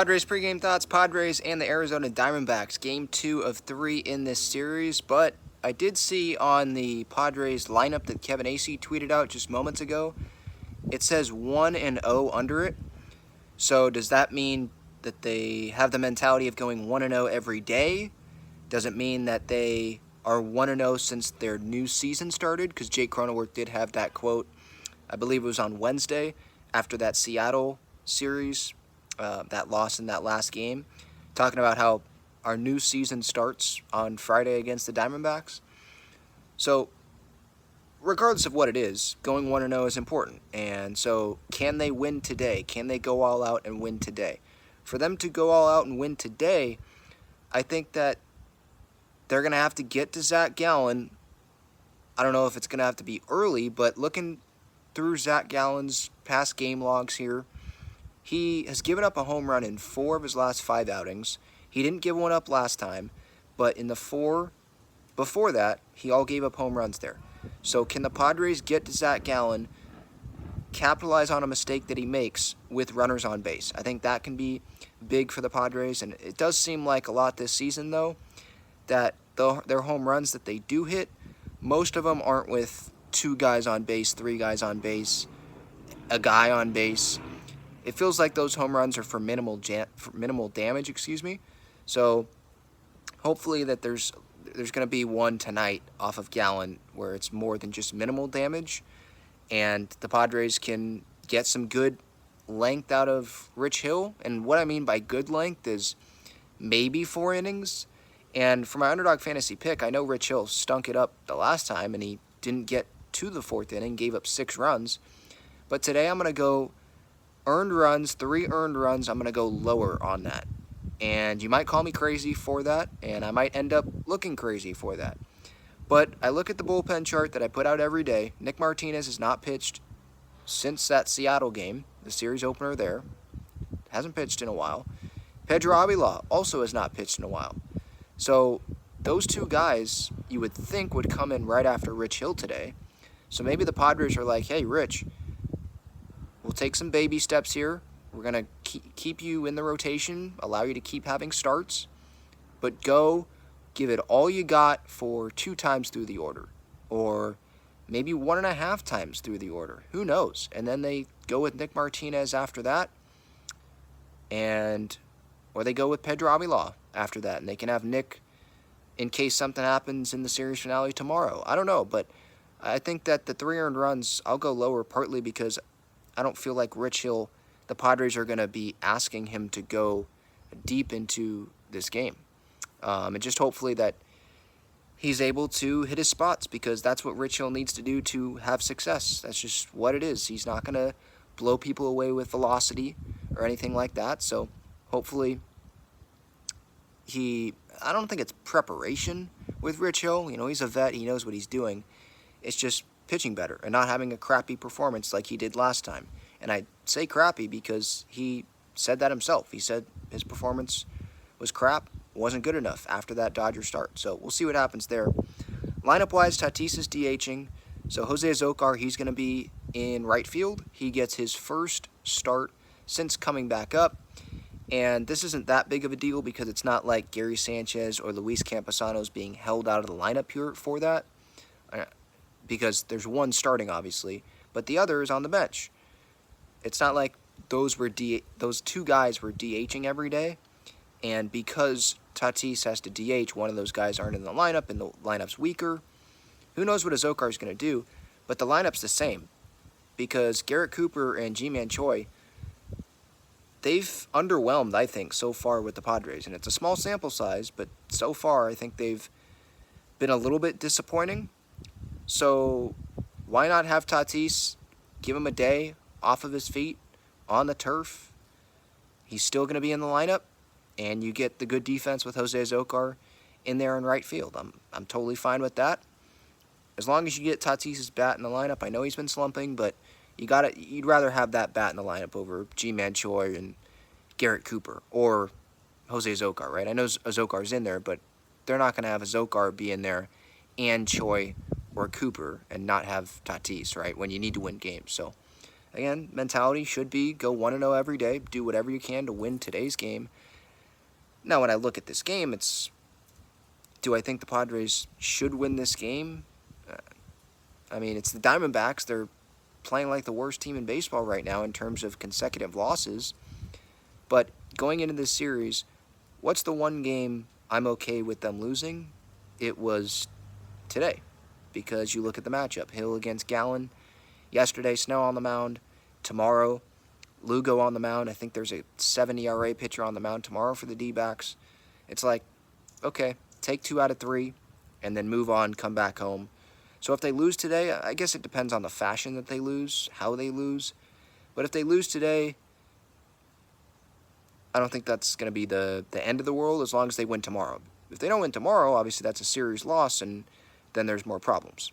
Padres pregame thoughts. Padres and the Arizona Diamondbacks. Game 2 of 3 in this series. But I did see on the Padres lineup that Kevin Acee tweeted out just moments ago, it says 1-0 under it. So does that mean that they have the mentality of going 1-0 every day? Does it mean that they are 1-0 since their new season started? Because Jake Cronenworth did have that quote, I believe it was on Wednesday, after that Seattle series, that loss in that last game, talking about how our new season starts on Friday against the Diamondbacks. So, regardless of what it is, going 1-0 is important. And so, can they win today? Can they go all out and win today? For them to go all out and win today, I think that they're going to have to get to Zac Gallen. I don't know if it's going to have to be early, but looking through Zac Gallen's past game logs here, he has given up a home run in 4 of his last 5 outings. He didn't give one up last time, but in the 4 before that, he all gave up home runs there. So can the Padres get to Zac Gallen, capitalize on a mistake that he makes with runners on base? I think that can be big for the Padres, and it does seem like a lot this season, though, that their home runs that they do hit, most of them aren't with 2 guys on base, 3 guys on base, a guy on base. It feels like those home runs are for minimal damage, So hopefully that there's going to be one tonight off of Gallen where it's more than just minimal damage, and the Padres can get some good length out of Rich Hill. And what I mean by good length is maybe 4 innings. And for my Underdog Fantasy pick, I know Rich Hill stunk it up the last time, and he didn't get to the 4th inning, gave up 6 runs. But today I'm going to go earned runs, 3 earned runs. I'm going to go lower on that. And you might call me crazy for that, and I might end up looking crazy for that. But I look at the bullpen chart that I put out every day. Nick Martinez has not pitched since that Seattle game, the series opener there. Hasn't pitched in a while. Pedro Avila also has not pitched in a while. So those 2 guys you would think would come in right after Rich Hill today. So maybe the Padres are like, hey, Rich, we'll take some baby steps here. We're going to keep you in the rotation, allow you to keep having starts, but go give it all you got for 2 times through the order, or maybe 1.5 times through the order. Who knows? And then they go with Nick Martinez after that, or they go with Pedro Avila after that, and they can have Nick in case something happens in the series finale tomorrow. I don't know, but I think that the 3 earned runs, I'll go lower partly because I don't feel like Rich Hill, the Padres are going to be asking him to go deep into this game. And just hopefully that he's able to hit his spots, because that's what Rich Hill needs to do to have success. That's just what it is. He's not going to blow people away with velocity or anything like that. So hopefully I don't think it's preparation with Rich Hill. He's a vet. He knows what he's doing. It's just pitching better and not having a crappy performance like he did last time. And I say crappy because he said that himself. He said his performance was crap, wasn't good enough after that Dodger start. So we'll see what happens there. Lineup-wise, Tatis is DHing. So Jose Azocar, he's going to be in right field. He gets his first start since coming back up. And this isn't that big of a deal because it's not like Gary Sanchez or Luis Campusano's being held out of the lineup here for that. Because there's one starting, obviously, but the other is on the bench. It's not like those 2 guys were DHing every day, and because Tatis has to DH, one of those guys aren't in the lineup, and the lineup's weaker. Who knows what Azocar is going to do, but the lineup's the same, because Garrett Cooper and Ji-Man Choi, they've underwhelmed, I think, so far with the Padres, and it's a small sample size, but so far I think they've been a little bit disappointing. So why not have Tatis, give him a day off of his feet on the turf? He's still going to be in the lineup, and you get the good defense with Jose Azocar in there in right field. I'm totally fine with that. As long as you get Tatis's bat in the lineup. I know he's been slumping, but you'd rather have that bat in the lineup over Ji-Man Choi and Garrett Cooper or Jose Azocar, right? I know Azocar's in there, but they're not going to have Azocar be in there and Choi or Cooper and not have Tatis, right, when you need to win games. So Again, mentality should be go 1-0 every day, do whatever you can to win today's game. Now, when I look at this game, do I think the Padres should win this game? I mean, it's the Diamondbacks. They're playing like the worst team in baseball right now in terms of consecutive losses. But going into this series, what's the one game I'm okay with them losing? It was today, because you look at the matchup. Hill against Gallen. Yesterday, Snow on the mound. Tomorrow, Lugo on the mound. I think there's a 7 ERA pitcher on the mound tomorrow for the D-backs. It's like, okay, take 2 out of 3, and then move on, come back home. So if they lose today, I guess it depends on the fashion that they lose, how they lose. But if they lose today, I don't think that's going to be the end of the world as long as they win tomorrow. If they don't win tomorrow, obviously that's a series loss, and then there's more problems.